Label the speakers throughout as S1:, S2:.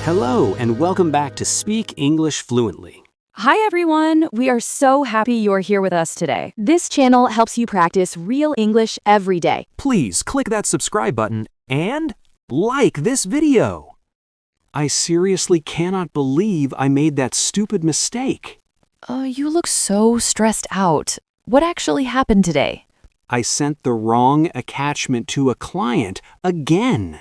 S1: Hello, and welcome back to Speak English Fluently.
S2: Hi everyone! We are so happy you're here with us today. This channel helps you practice real English every day.
S1: Please click that subscribe button and like this video. I seriously cannot believe I made that stupid mistake.
S2: You look so stressed out. What actually happened today?
S1: I sent the wrong attachment to a client again.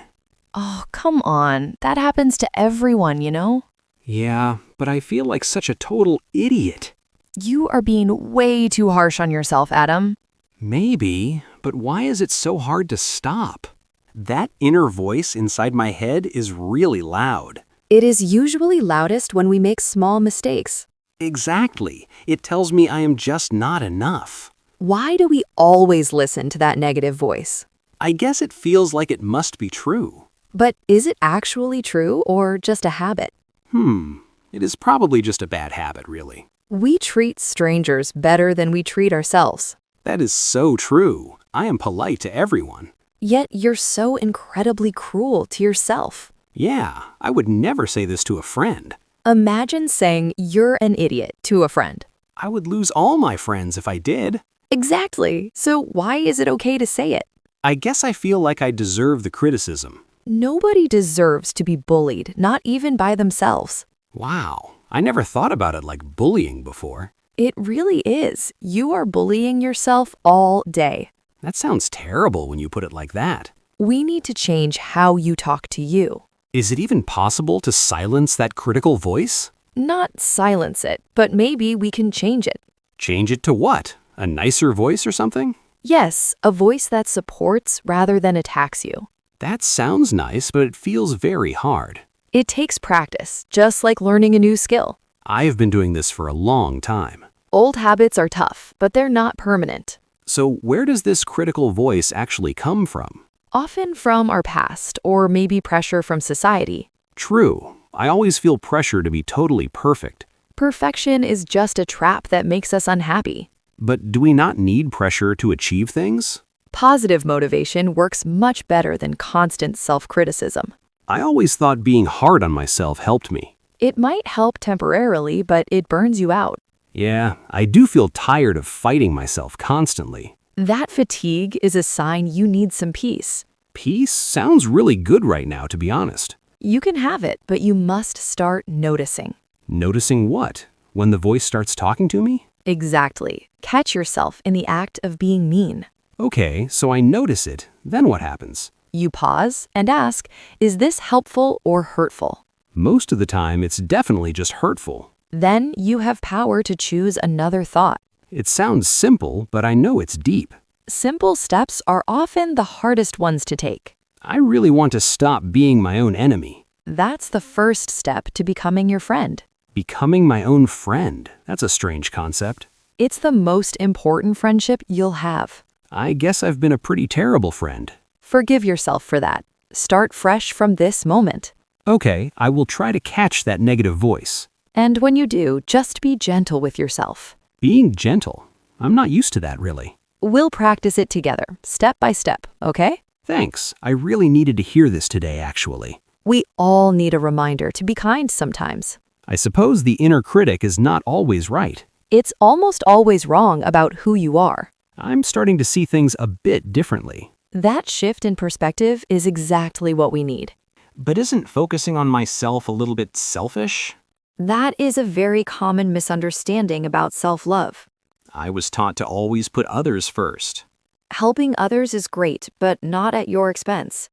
S2: Oh, come on. That happens to everyone, you know?
S1: Yeah, but I feel like such a total idiot.
S2: You are being way too harsh on yourself, Adam.
S1: Maybe, but why is it so hard to stop? That inner voice inside my head is really loud.
S3: It is usually loudest when we make small mistakes.
S1: Exactly. It tells me I am just not enough.
S3: Why do we always listen to that negative voice?
S1: I guess it feels like it must be true.
S3: But is it actually true or just a habit?
S1: It is probably just a bad habit, really.
S3: We treat strangers better than we treat ourselves.
S1: That is so true. I am polite to everyone.
S3: Yet you're so incredibly cruel to yourself.
S1: Yeah, I would never say this to a friend.
S3: Imagine saying you're an idiot to a friend.
S1: I would lose all my friends if I did.
S3: Exactly. So why is it okay to say it?
S1: I guess I feel like I deserve the criticism.
S3: Nobody deserves to be bullied, not even by themselves.
S1: Wow, I never thought about it like bullying before.
S3: It really is. You are bullying yourself all day.
S1: That sounds terrible when you put it like that.
S3: We need to change how you talk to you.
S1: Is it even possible to silence that critical voice?
S3: Not silence it, but maybe we can change it.
S1: Change it to what? A nicer voice or something?
S3: Yes, a voice that supports rather than attacks you.
S1: That sounds nice, but it feels very hard.
S3: It takes practice, just like learning a new skill.
S1: I've been doing this for a long time.
S3: Old habits are tough, but they're not permanent.
S1: So where does this critical voice actually come from?
S3: Often from our past, or maybe pressure from society.
S1: True. I always feel pressure to be totally perfect.
S3: Perfection is just a trap that makes us unhappy.
S1: But do we not need pressure to achieve things?
S3: Positive motivation works much better than constant self-criticism.
S1: I always thought being hard on myself helped me.
S3: It might help temporarily, but it burns you out.
S1: Yeah, I do feel tired of fighting myself constantly.
S3: That fatigue is a sign you need some peace.
S1: Peace sounds really good right now, to be honest.
S3: You can have it, but you must start noticing.
S1: Noticing what? When the voice starts talking to me?
S3: Exactly. Catch yourself in the act of being mean.
S1: Okay, so I notice it. Then what happens?
S3: You pause and ask, is this helpful or hurtful?
S1: Most of the time, it's definitely just hurtful.
S3: Then you have power to choose another thought.
S1: It sounds simple, but I know it's deep.
S3: Simple steps are often the hardest ones to take.
S1: I really want to stop being my own enemy.
S3: That's the first step to becoming your friend.
S1: Becoming my own friend. That's a strange concept.
S3: It's the most important friendship you'll have.
S1: I guess I've been a pretty terrible friend.
S3: Forgive yourself for that. Start fresh from this moment.
S1: Okay, I will try to catch that negative voice.
S3: And when you do, just be gentle with yourself.
S1: Being gentle. I'm not used to that, really.
S3: We'll practice it together, step by step, okay?
S1: Thanks. I really needed to hear this today, actually.
S3: We all need a reminder to be kind sometimes.
S1: I suppose the inner critic is not always right.
S3: It's almost always wrong about who you are.
S1: I'm starting to see things a bit differently.
S3: That shift in perspective is exactly what we need.
S1: But isn't focusing on myself a little bit selfish?
S3: That is a very common misunderstanding about self-love.
S1: I was taught to always put others first.
S3: Helping others is great, but not at your expense.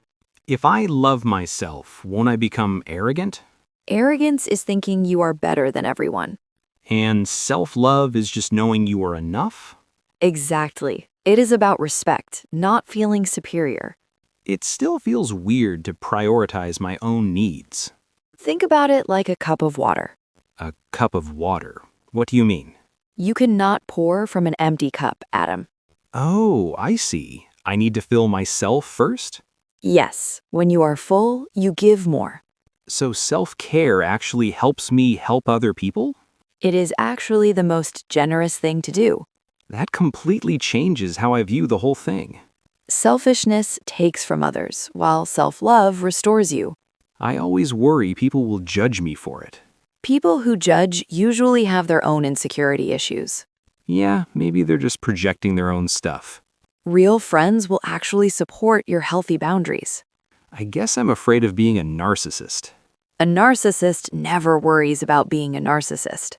S1: If I love myself, won't I become arrogant?
S3: Arrogance is thinking you are better than everyone.
S1: And self-love is just knowing you are enough?
S3: Exactly. It is about respect, not feeling superior.
S1: It still feels weird to prioritize my own needs.
S3: Think about it like a cup of water.
S1: A cup of water. What do you mean?
S3: You cannot pour from an empty cup, Adam.
S1: Oh, I see. I need to fill myself first?
S3: Yes, when you are full, you give more.
S1: So self-care actually helps me help other people?
S3: It is actually the most generous thing to do.
S1: That completely changes how I view the whole thing.
S3: Selfishness takes from others, while self-love restores you.
S1: I always worry people will judge me for it.
S3: People who judge usually have their own insecurity issues.
S1: Yeah, maybe they're just projecting their own stuff.
S3: Real friends will actually support your healthy boundaries.
S1: I guess I'm afraid of being a narcissist.
S3: A narcissist never worries about being a narcissist.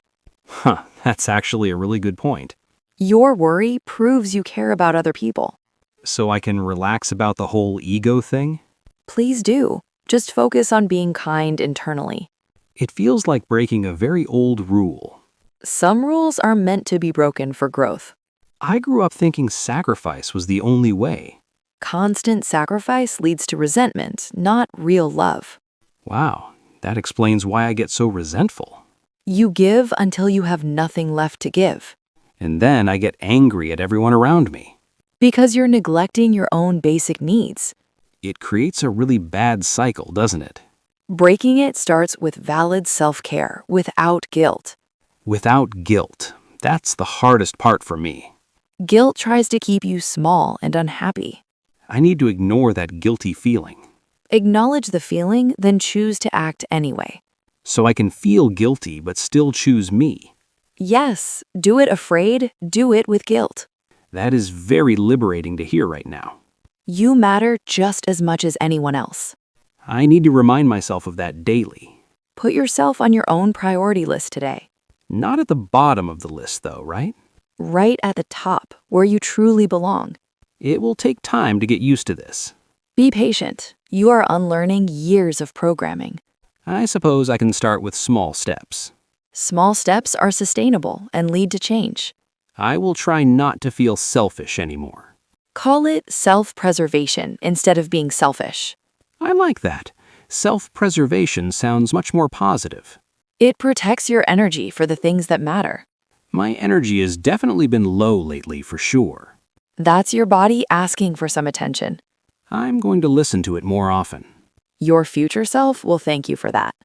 S1: That's actually a really good point.
S3: Your worry proves you care about other people.
S1: So I can relax about the whole ego thing?
S3: Please do. Just focus on being kind internally.
S1: It feels like breaking a very old rule.
S3: Some rules are meant to be broken for growth.
S1: I grew up thinking sacrifice was the only way.
S3: Constant sacrifice leads to resentment, not real love.
S1: Wow, that explains why I get so resentful.
S3: You give until you have nothing left to give.
S1: And then I get angry at everyone around me.
S3: Because you're neglecting your own basic needs.
S1: It creates a really bad cycle, doesn't it?
S3: Breaking it starts with valid self-care, without guilt.
S1: Without guilt. That's the hardest part for me.
S3: Guilt tries to keep you small and unhappy.
S1: I need to ignore that guilty feeling.
S3: Acknowledge the feeling, then choose to act anyway.
S1: So I can feel guilty but still choose me.
S3: Yes, do it afraid, do it with guilt.
S1: That is very liberating to hear right now.
S3: You matter just as much as anyone else.
S1: I need to remind myself of that daily.
S3: Put yourself on your own priority list today.
S1: Not at the bottom of the list, though, right?
S3: Right at the top, where you truly belong.
S1: It will take time to get used to this.
S3: Be patient. You are unlearning years of programming.
S1: I suppose I can start with small steps.
S3: Small steps are sustainable and lead to change.
S1: I will try not to feel selfish anymore.
S3: Call it self-preservation instead of being selfish.
S1: I like that. Self-preservation sounds much more positive.
S3: It protects your energy for the things that matter.
S1: My energy has definitely been low lately, for sure.
S3: That's your body asking for some attention.
S1: I'm going to listen to it more often.
S3: Your future self will thank you for that.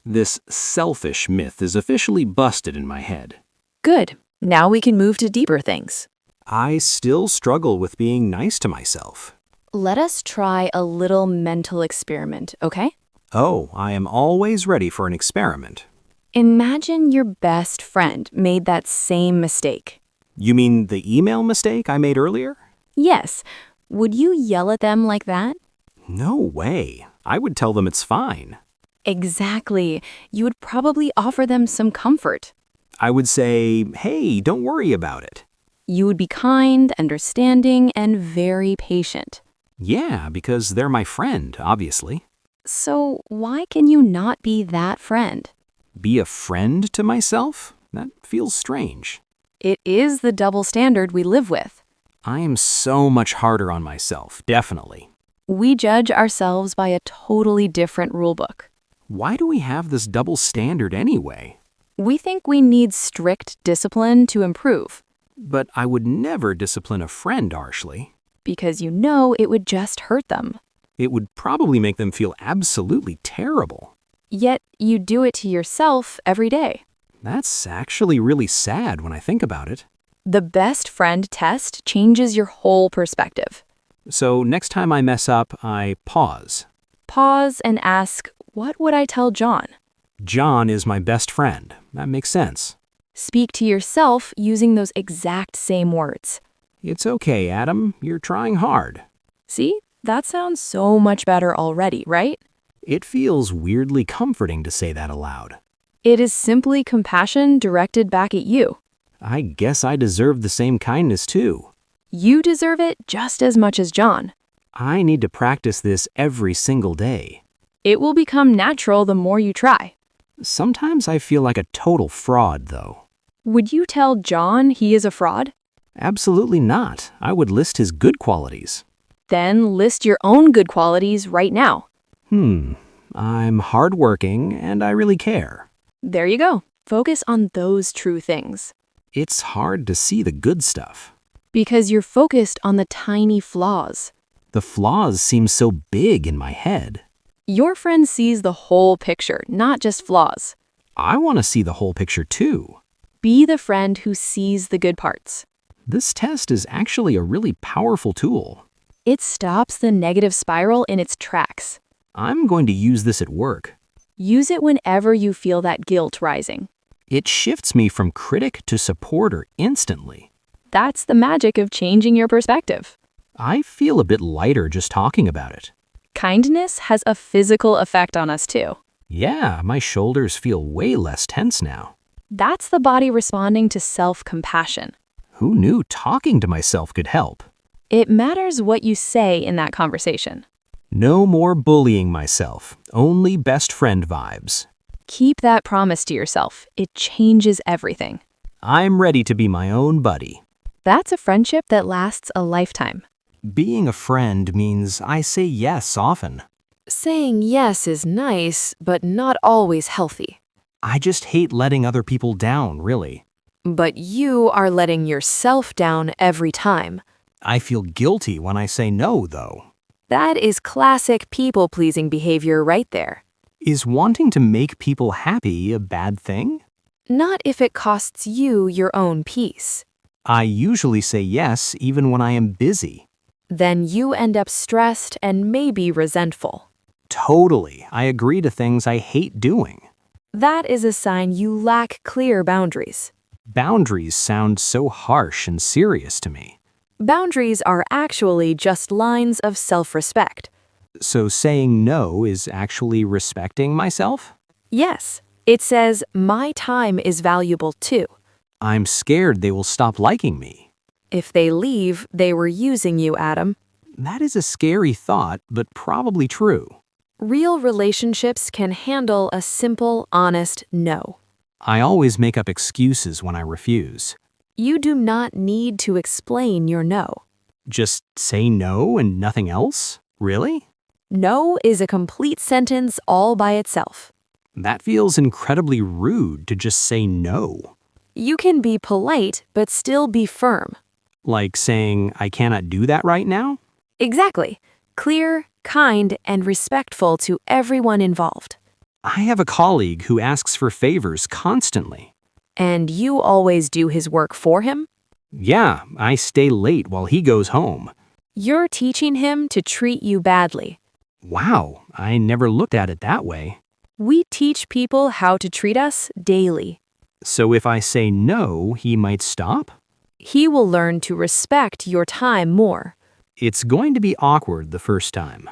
S1: This selfish myth is officially busted in my head.
S3: Good. Now we can move to deeper things.
S1: I still struggle with being nice to myself.
S2: Let us try a little mental experiment, okay?
S1: Oh, I am always ready for an experiment.
S2: Imagine your best friend made that same mistake.
S1: You mean the email mistake I made earlier?
S2: Yes. Would you yell at them like that?
S1: No way. I would tell them it's fine.
S2: Exactly. You would probably offer them some comfort.
S1: I would say, hey, don't worry about it.
S2: You would be kind, understanding, and very patient.
S1: Yeah, because they're my friend, obviously.
S2: So why can you not be that friend?
S1: Be a friend to myself? That feels strange.
S2: It is the double standard we live with.
S1: I am so much harder on myself, definitely.
S2: We judge ourselves by a totally different rulebook.
S1: Why do we have this double standard anyway?
S2: We think we need strict discipline to improve,
S1: But I would never discipline a friend harshly.
S2: because you know it would just hurt them.
S1: It would probably make them feel absolutely terrible.
S2: Yet you do it to yourself every day.
S1: That's actually really sad when I think about it.
S2: The best friend test changes your whole perspective.
S1: So next time I mess up, I pause.
S2: Pause and ask, what would I tell John?
S1: John is my best friend. That makes sense.
S2: Speak to yourself using those exact same words.
S1: It's okay, Adam. You're trying hard.
S2: See, that sounds so much better already, right?
S1: It feels weirdly comforting to say that aloud.
S2: It is simply compassion directed back at you.
S1: I guess I deserve the same kindness too.
S2: You deserve it just as much as John.
S1: I need to practice this every single day.
S2: It will become natural the more you try.
S1: Sometimes I feel like a total fraud, though.
S2: Would you tell John he is a fraud?
S1: Absolutely not. I would list his good qualities.
S2: Then list your own good qualities right now.
S1: I'm hardworking and I really care.
S2: There you go. Focus on those true things.
S1: It's hard to see the good stuff.
S2: Because you're focused on the tiny flaws.
S1: The flaws seem so big in my head.
S2: Your friend sees the whole picture, not just flaws.
S1: I want to see the whole picture too.
S2: Be the friend who sees the good parts.
S1: This test is actually a really powerful tool.
S2: It stops the negative spiral in its tracks.
S1: I'm going to use this at work.
S2: Use it whenever you feel that guilt rising.
S1: It shifts me from critic to supporter instantly.
S2: That's the magic of changing your perspective.
S1: I feel a bit lighter just talking about it.
S2: Kindness has a physical effect on us too.
S1: Yeah, my shoulders feel way less tense now.
S2: That's the body responding to self-compassion.
S1: Who knew talking to myself could help?
S2: It matters what you say in that conversation.
S1: No more bullying myself, only best friend vibes.
S2: Keep that promise to yourself. It changes everything.
S1: I'm ready to be my own buddy.
S2: That's a friendship that lasts a lifetime.
S1: Being a friend means I say yes often.
S3: Saying yes is nice, but not always healthy.
S1: I just hate letting other people down, really.
S3: But you are letting yourself down every time.
S1: I feel guilty when I say no, though.
S3: That is classic people-pleasing behavior right there.
S1: Is wanting to make people happy a bad thing?
S3: Not if it costs you your own peace.
S1: I usually say yes even when I am busy.
S3: Then you end up stressed and maybe resentful.
S1: Totally. I agree to things I hate doing.
S3: That is a sign you lack clear boundaries.
S1: Boundaries sound so harsh and serious to me.
S3: Boundaries are actually just lines of self-respect.
S1: So saying no is actually respecting myself?
S3: Yes, it says my time is valuable too.
S1: I'm scared they will stop liking me.
S3: If they leave, they were using you, Adam.
S1: That is a scary thought, but probably true.
S3: Real relationships can handle a simple, honest no.
S1: I always make up excuses when I refuse.
S3: You do not need to explain your no.
S1: Just say no and nothing else? Really?
S3: No is a complete sentence all by itself.
S1: That feels incredibly rude to just say no.
S3: You can be polite, but still be firm.
S1: Like saying, I cannot do that right now?
S3: Exactly. Clear, kind, and respectful to everyone involved.
S1: I have a colleague who asks for favors constantly.
S3: And you always do his work for him?
S1: Yeah, I stay late while he goes home.
S3: You're teaching him to treat you badly.
S1: Wow, I never looked at it that way.
S3: We teach people how to treat us daily.
S1: So if I say no, he might stop?
S3: He will learn to respect your time more.
S1: It's going to be awkward the first time.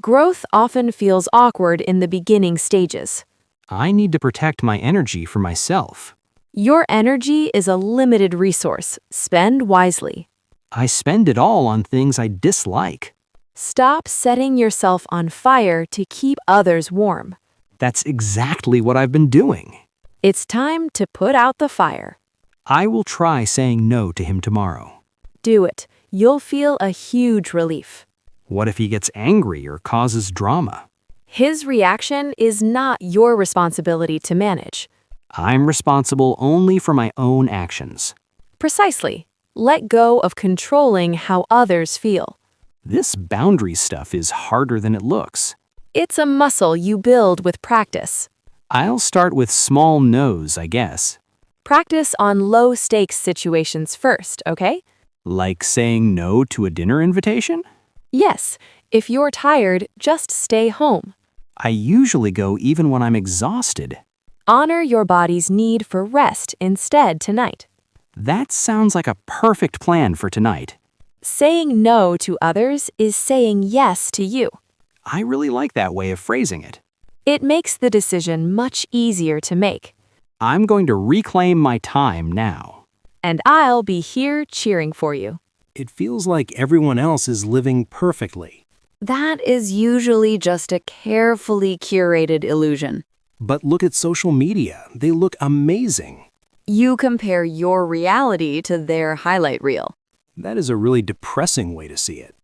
S3: Growth often feels awkward in the beginning stages.
S1: I need to protect my energy for myself.
S3: Your energy is a limited resource. Spend wisely.
S1: I spend it all on things I dislike.
S3: Stop setting yourself on fire to keep others warm.
S1: That's exactly what I've been doing.
S3: It's time to put out the fire.
S1: I will try saying no to him tomorrow.
S3: Do it. You'll feel a huge relief.
S1: What if he gets angry or causes drama?
S3: His reaction is not your responsibility to manage.
S1: I'm responsible only for my own actions.
S3: Precisely. Let go of controlling how others feel.
S1: This boundary stuff is harder than it looks.
S3: It's a muscle you build with practice.
S1: I'll start with small no's, I guess.
S3: Practice on low-stakes situations first, okay?
S1: Like saying no to a dinner invitation?
S3: Yes, if you're tired, just stay home.
S1: I usually go even when I'm exhausted.
S3: Honor your body's need for rest instead tonight.
S1: That sounds like a perfect plan for tonight.
S3: Saying no to others is saying yes to you.
S1: I really like that way of phrasing it.
S3: It makes the decision much easier to make.
S1: I'm going to reclaim my time now.
S3: And I'll be here cheering for you.
S4: It feels like everyone else is living perfectly.
S5: That is usually just a carefully curated illusion.
S4: But look at social media. They look amazing.
S5: You compare your reality to their highlight reel.
S4: That is a really depressing way to see it.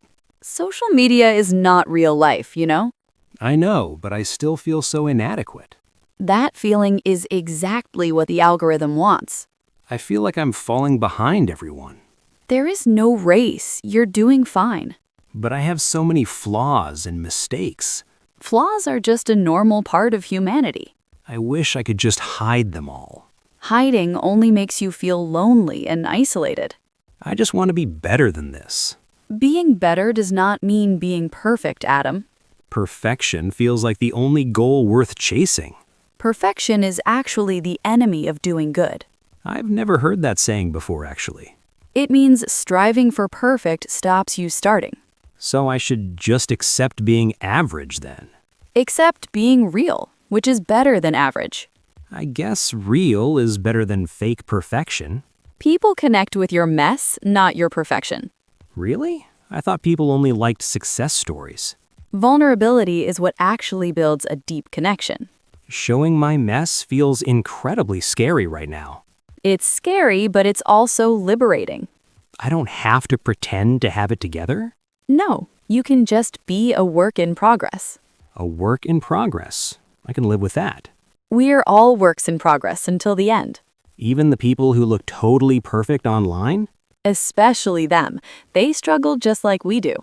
S5: Social media is not real life, you know?
S4: I know, but I still feel so inadequate.
S5: That feeling is exactly what the algorithm wants.
S4: I feel like I'm falling behind everyone.
S5: There is no race. You're doing fine.
S4: But I have so many flaws and mistakes.
S5: Flaws are just a normal part of humanity.
S4: I wish I could just hide them all.
S5: Hiding only makes you feel lonely and isolated.
S4: I just want to be better than this.
S5: Being better does not mean being perfect, Adam.
S1: Perfection feels like the only goal worth chasing.
S2: Perfection is actually the enemy of doing good.
S1: I've never heard that saying before, actually.
S2: It means striving for perfect stops you starting.
S1: So I should just accept being average then.
S2: Except being real, which is better than average.
S1: I guess real is better than fake perfection.
S2: People connect with your mess, not your perfection.
S1: Really? I thought people only liked success stories.
S2: Vulnerability is what actually builds a deep connection.
S1: Showing my mess feels incredibly scary right now.
S2: It's scary, but it's also liberating.
S1: I don't have to pretend to have it together.
S2: No, you can just be a work in progress.
S1: A work in progress. I can live with that.
S2: We're all works in progress until the end.
S1: Even the people who look totally perfect online?
S2: Especially them. They struggle just like we do.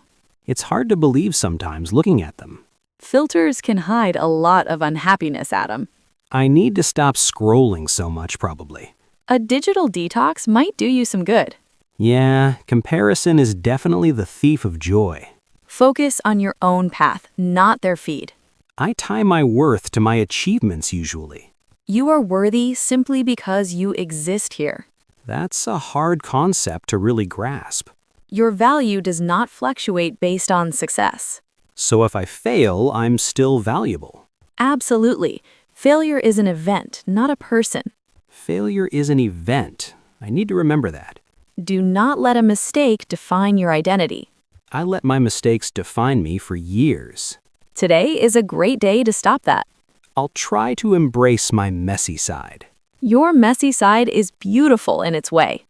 S1: It's hard to believe sometimes looking at them.
S2: Filters can hide a lot of unhappiness, Adam.
S1: I need to stop scrolling so much, probably.
S2: A digital detox might do you some good.
S1: Yeah, comparison is definitely the thief of joy.
S2: Focus on your own path, not their feed.
S1: I tie my worth to my achievements usually.
S2: You are worthy simply because you exist here.
S1: That's a hard concept to really grasp.
S2: Your value does not fluctuate based on success.
S1: So if I fail, I'm still valuable.
S2: Absolutely. Failure is an event, not a person.
S1: Failure is an event. I need to remember that.
S2: Do not let a mistake define your identity.
S1: I let my mistakes define me for years.
S2: Today is a great day to stop that.
S1: I'll try to embrace my messy side.
S2: Your messy side is beautiful in its way.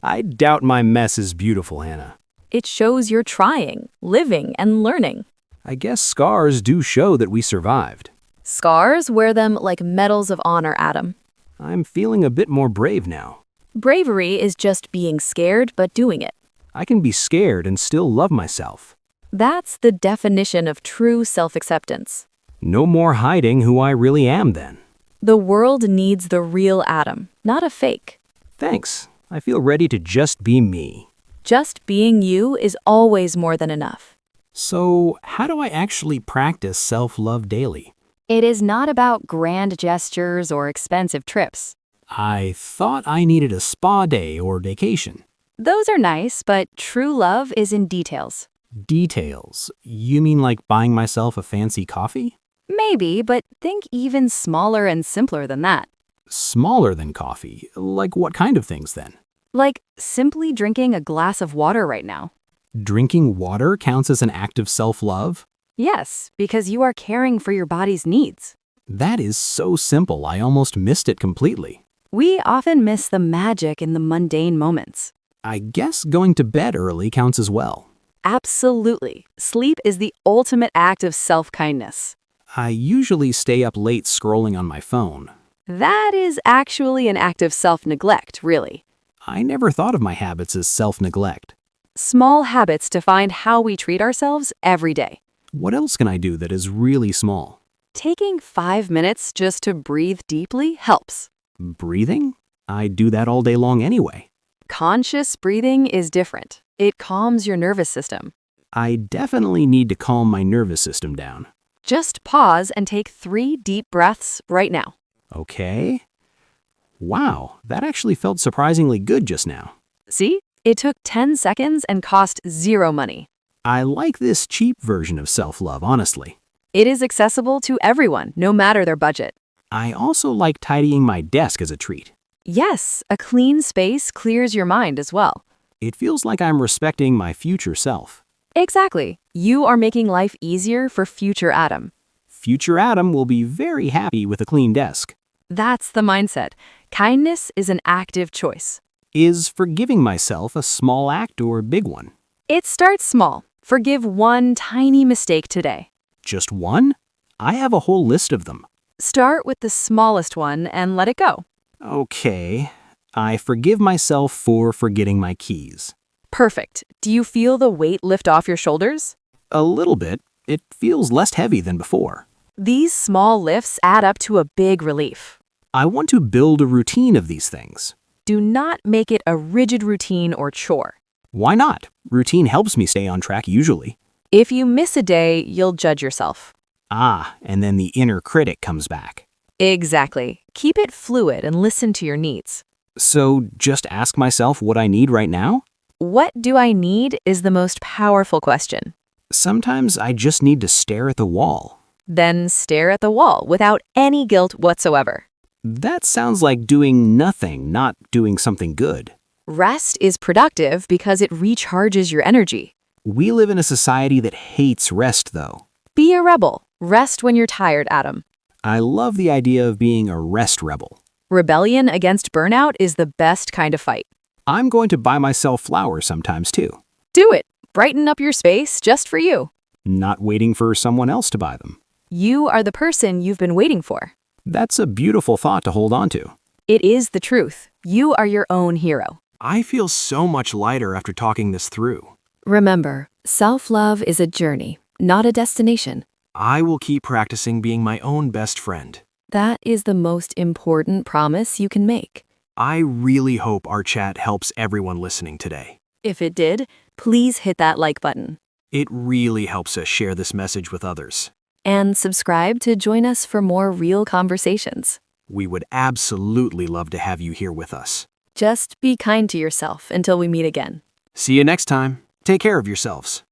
S1: I doubt my mess is beautiful, Hannah.
S2: It shows you're trying, living, and learning.
S1: I guess scars do show that we survived.
S2: Scars, wear them like medals of honor, Adam.
S1: I'm feeling a bit more brave now.
S2: Bravery is just being scared but doing it.
S1: I can be scared and still love myself.
S2: That's the definition of true self-acceptance.
S1: No more hiding who I really am then.
S2: The world needs the real Adam, not a fake.
S1: Thanks. I feel ready to just be me.
S2: Just being you is always more than enough.
S1: So, how do I actually practice self-love daily?
S2: It is not about grand gestures or expensive trips.
S1: I thought I needed a spa day or vacation.
S2: Those are nice, but true love is in details.
S1: Details? You mean like buying myself a fancy coffee?
S2: Maybe, but think even smaller and simpler than that.
S1: Smaller than coffee? Like what kind of things then?
S2: Like simply drinking a glass of water right now.
S1: Drinking water counts as an act of self-love?
S2: Yes, because you are caring for your body's needs.
S1: That is so simple, I almost missed it completely.
S2: We often miss the magic in the mundane moments.
S1: I guess going to bed early counts as well.
S2: Absolutely. Sleep is the ultimate act of self-kindness.
S1: I usually stay up late scrolling on my phone.
S2: That is actually an act of self-neglect, really.
S1: I never thought of my habits as self-neglect.
S2: Small habits define how we treat ourselves every day.
S1: What else can I do that is really small?
S2: Taking 5 minutes just to breathe deeply helps.
S1: Breathing? I do that all day long anyway.
S2: Conscious breathing is different. It calms your nervous system.
S1: I definitely need to calm my nervous system down.
S2: Just pause and take 3 deep breaths right now.
S1: Okay. Wow, that actually felt surprisingly good just now.
S2: See? It took 10 seconds and cost 0 money.
S1: I like this cheap version of self-love, honestly.
S2: It is accessible to everyone, no matter their budget.
S1: I also like tidying my desk as a treat.
S2: Yes, a clean space clears your mind as well.
S1: It feels like I'm respecting my future self.
S2: Exactly. You are making life easier for future Adam.
S1: Future Adam will be very happy with a clean desk.
S2: That's the mindset. Kindness is an active choice.
S1: Is forgiving myself a small act or a big one?
S2: It starts small. Forgive one tiny mistake today.
S1: Just one? I have a whole list of them.
S2: Start with the smallest one and let it go.
S1: Okay. I forgive myself for forgetting my keys.
S2: Perfect. Do you feel the weight lift off your shoulders?
S1: A little bit. It feels less heavy than before.
S2: These small lifts add up to a big relief.
S1: I want to build a routine of these things.
S2: Do not make it a rigid routine or chore.
S1: Why not? Routine helps me stay on track usually.
S2: If you miss a day, you'll judge yourself.
S1: Ah, and then the inner critic comes back.
S2: Exactly. Keep it fluid and listen to your needs.
S1: So just ask myself what I need right now?
S2: What do I need is the most powerful question.
S1: Sometimes I just need to stare at the wall.
S2: Then stare at the wall without any guilt whatsoever.
S1: That sounds like doing nothing, not doing something good.
S2: Rest is productive because it recharges your energy.
S1: We live in a society that hates rest, though.
S2: Be a rebel. Rest when you're tired, Adam.
S1: I love the idea of being a rest rebel.
S2: Rebellion against burnout is the best kind of fight.
S1: I'm going to buy myself flowers sometimes, too.
S2: Do it. Brighten up your space just for you.
S1: Not waiting for someone else to buy them.
S2: You are the person you've been waiting for.
S1: That's a beautiful thought to hold on to.
S2: It is the truth. You are your own hero.
S4: I feel so much lighter after talking this through.
S5: Remember, self-love is a journey, not a destination.
S4: I will keep practicing being my own best friend.
S5: That is the most important promise you can make.
S4: I really hope our chat helps everyone listening today.
S2: If it did, please hit that like button.
S4: It really helps us share this message with others.
S5: And subscribe to join us for more real conversations.
S4: We would absolutely love to have you here with us.
S5: Just be kind to yourself until we meet again.
S4: See you next time. Take care of yourselves.